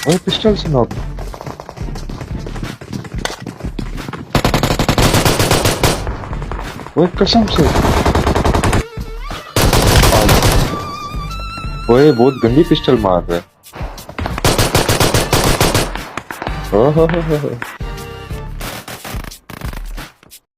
ओए पिस्टल से नॉक। ओए कसम से। ओए बहुत गंदी पिस्टल मार रहा है। ओहो हो।